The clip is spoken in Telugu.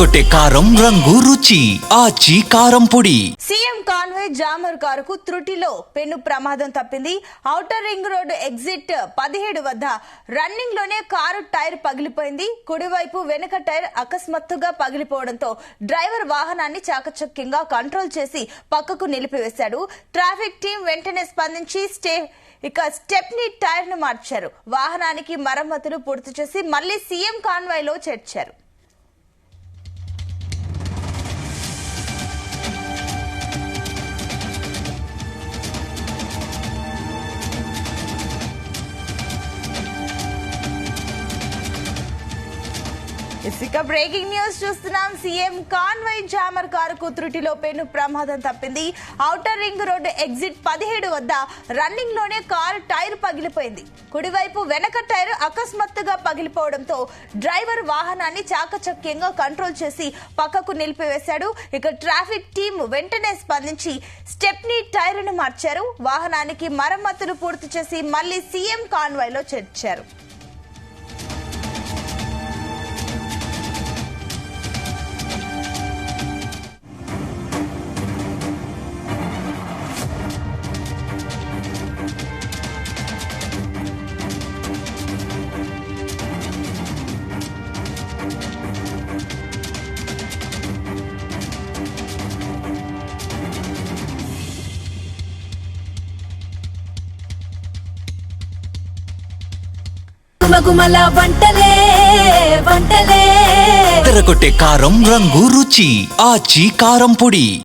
అదరగొట్టే కారం రంగు రుచి ఆచి కారం పొడి. సీఎం కాన్వాయ్ జామర్ కారుకు త్రుటిలో పెను ప్రమాదం తప్పింది. ఔటర్ రింగ్ రోడ్డు ఎగ్జిట్ 17 వద్ద రన్నింగ్ లోనే కారు టైర్ పగిలిపోయింది. కుడివైపు వెనుక టైర్ అకస్మాత్తుగా పగిలిపోవడంతో డ్రైవర్ వాహనాన్ని చాకచక్యంగా కంట్రోల్ చేసి పక్కకు నిలిపివేశాడు. ట్రాఫిక్ టీం వెంటనే స్పందించి స్టెప్నీ టైర్ ను మార్చారు. వాహనానికి మరమ్మతులు పూర్తి చేసి మళ్లీ సీఎం కాన్వాయ్ లో చేర్చారు. ఇక బ్రేకింగ్ న్యూస్ చూస్తున్నాం. సీఎం కాన్వాయ్ జామర్ కారుకు త్రుటిలో పెను ప్రమాదం తప్పింది. ఔటర్ రింగ్ రోడ్డు ఎగ్జిట్ 17 వద్ద రన్నింగ్ లోనే కారు టైర్ పగిలిపోయింది. కుడివైపు వెనక టైర్ అకస్మాత్తుగా పగిలిపోవడంతో డ్రైవర్ వాహనాన్ని చాకచక్యంగా కంట్రోల్ చేసి పక్కకు నిలిపివేశాడు. ఇక ట్రాఫిక్ టీం వెంటనే స్పందించి స్టెప్నీ టైర్ ను మార్చారు. వాహనానికి మరమ్మతులు పూర్తి చేసి మళ్లీ సీఎం కాన్వాయ్ లో చేర్చారు. గుమగుమల వంటలే వంటలే అదరగొట్టే కారం రంగు రుచి ఆచి కారం పొడి.